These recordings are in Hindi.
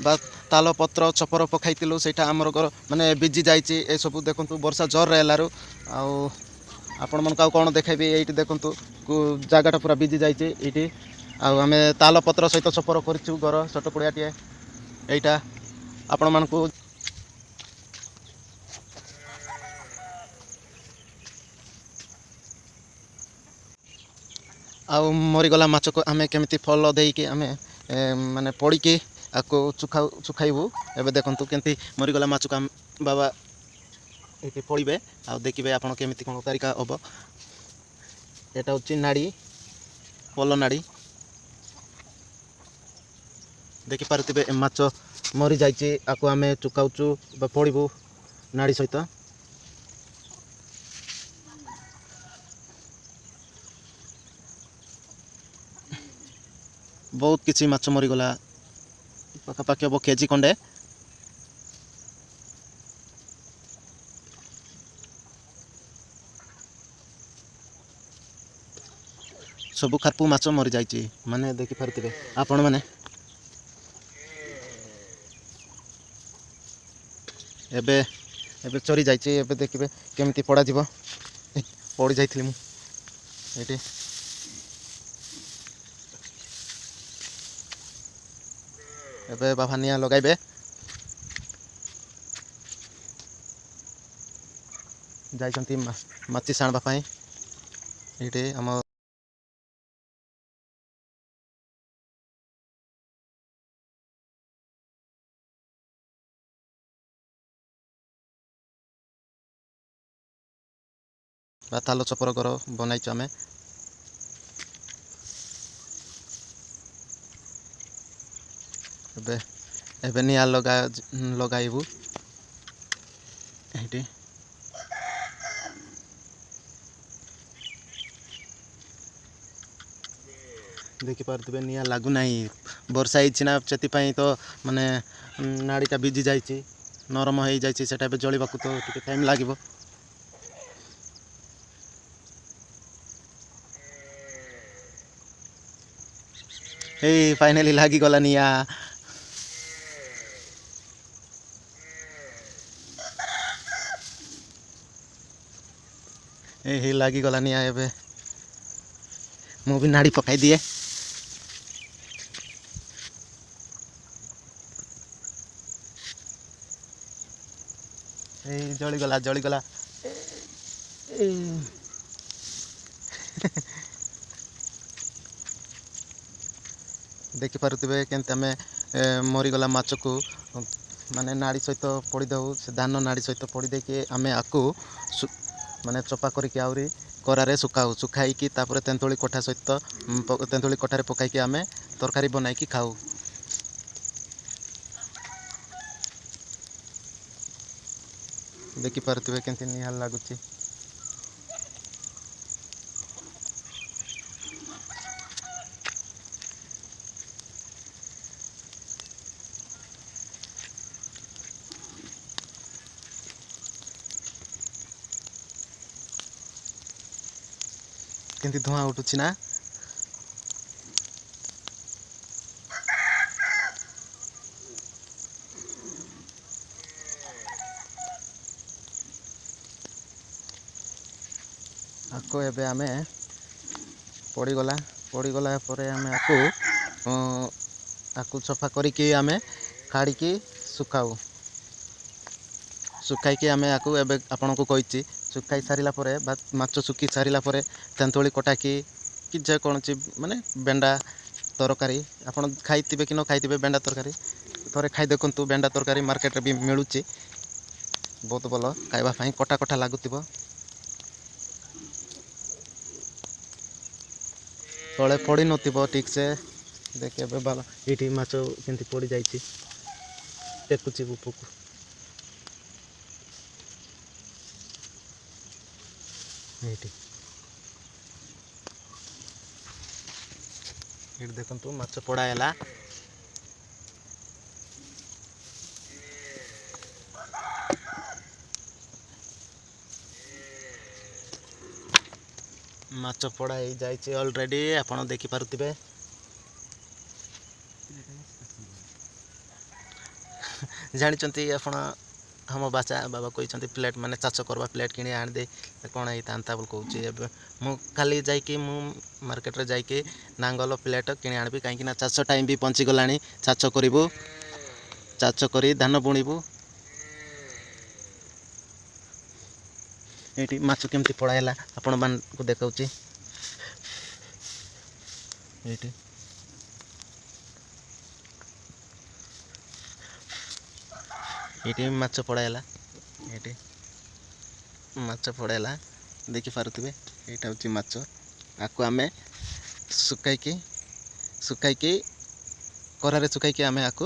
बा ताल पत्र छपर पकाइलु से आमर माने विजी जाइए ये सब देखूँ वर्षा जोर है आपण मन को कौन देखेबी ये देखूँ जगटा पूरा विजी जाइए ये आम ताल पत्र सहित छपर करूँ घर छोट पड़ियाटे यहीटा आपण मान को आउ मरीगला माछ को आम केमी फल देकी आम माने पड़ी आपको सुखाइबू एवं देखूँ केमती मरीगला माछ को बाबा ये पड़े आ देखिए आप कौन तरीका हम यहाँ हूँ नाड़ी पल नाड़ी देखिपे माछ मरी जाइए आपको आम चुकाऊँ पड़ू नाड़ी सहित बहुत किसी माछ मरीगला पाखापाखि हम केजी खंडे सबू खारपू माछ मरी जाइए माने देखिपे आपण मैंने एबे एबे चरी जाइए एबे देखिए केमती पड़ा जीव पड़ जाइली मुझे एबे बाबा निया लगाइबे जाइछंती माची साणबा पाई ये आम ताल चपर घर बनईच आम एबे निया लगाइबू ये देखिपे निया लगुना वर्षा होना से तो माने नाड़ीटा भिजी जाइए नरम हो जाए जलिबा तो टे टाइम लगे फाइनाली लागिगला निया लागिगला निया एबे मु भी नाड़ी पकाई दिए जलीगला जलीगला देखिपे केमती आम मरीगला माछ को माने नाड़ी सहित पड़ी दऊ से धान नाड़ी सहित पड़ी देके आम आपको माने चपा करके आहरी करारे सुखाऊ सुखाई तेंतुली कोठा सहित तेंतुली कोठार पकाई आम तरकारी बनाई खाऊ देखिपे केमती निहाल लगुच केमती धुआं उठुची ना आपको एबे आमे पड़ीगला पड़ीगला परे आमे आपको सफा करिकी आमे काढ़ी सुखाऊ सुखाई आमे आपको एबे आपन को कही सुखाई सारा पर माछ सुखी सारा पर तेंतुली कटाकी कि जेकोसी माने बेंडा तरकारी आपन खाइथिबे कि न खाइथिबे बेंडा तरकारी थोड़े खाई देखु बेंडा तरकारी मार्केट भी मिलूँ बहुत भल खाइबा कटा कटा लगुव तले पड़ी नथिबो ठीक से देखे बाला ये माछ केमती पड़ जाइए टेकुची उपको ये देखु माछ पड़ाला माछ पड़ा ही जाइए ऑलरेडी आपड़ देखिपे ଜାଣିଛନ୍ତି ଆପଣ ଆମ ବାବା କହିଛନ୍ତି ପ୍ଲେଟ୍ ମାନେ ଚାଷ କରିବା ପ୍ଲେଟ୍ କିଣି ଆଣିଦେ କ'ଣ ହେଇଥାନ୍ତା ବୋଲି କହୁଛି। ଏବେ ମୁଁ କାଲି ଯାଇକି ମୁଁ ମାର୍କେଟରେ ଯାଇକି ନାଙ୍ଗଲ ପ୍ଲେଟ୍ କିଣି ଆଣିବି, କାହିଁକିନା ଚାଷ ଟାଇମ୍ ବି ପହଞ୍ଚିଗଲାଣି। ଚାଷ କରିବୁ, ଚାଷ କରି ଧାନ ବୁଣିବୁ। ଏଇଠି ମାଛ କେମିତି ପଳା ହେଲା ଆପଣମାନଙ୍କୁ ଦେଖାଉଛି। ଏଇଠି ମାଛ ପଳାଇଲା, ଏଇଠି ମାଛ ପଳାଇଲା ଦେଖିପାରୁଥିବେ। ଏଇଟା ହେଉଛି ମାଛ। ଆକୁ ଆମେ ଶୁଖାଇକି ଖରାରେ ଶୁଖାଇକି ଆମେ ଆକୁ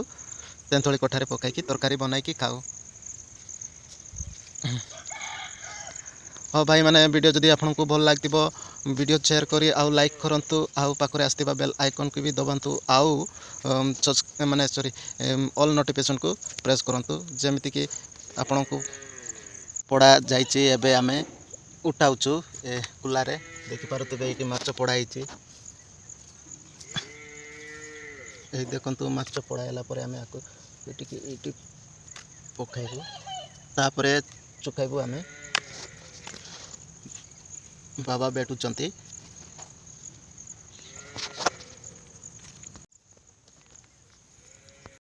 ତେନ୍ତୁଳି କୋଠାରେ ପକାଇକି ତରକାରୀ ବନାଇକି ଖାଉ। ହଁ ଭାଇମାନେ, ଭିଡ଼ିଓ ଯଦି ଆପଣଙ୍କୁ ଭଲ ଲାଗିଥିବ ଭିଡ଼ିଓ ସେୟାର କରି ଆଉ ଲାଇକ୍ କରନ୍ତୁ, ଆଉ ପାଖରେ ଆସିଥିବା ବେଲ୍ ଆଇକନ୍କୁ ବି ଦବାନ୍ତୁ, ଆଉ ଅଲ୍ ନୋଟିଫିକେସନ୍କୁ ପ୍ରେସ୍ କରନ୍ତୁ, ଯେମିତିକି ଆପଣଙ୍କୁ ପଡ଼ା ଯାଇଛି। ଏବେ ଆମେ ଉଠାଉଛୁ ଏ କୁଲାରେ, ଦେଖିପାରୁଥିବେ ଏଇଠି ମାଛ ପଡ଼ା ହେଇଛି। ଏଇ ଦେଖନ୍ତୁ ମାଛ ପଡ଼ା ହେଲା ପରେ ଆମେ ଆକୁ ଏଇଠି ପକାଇବୁ, ତାପରେ ଶୁଖାଇବୁ। ଆମେ ବାବା ବେଟୁଛନ୍ତି।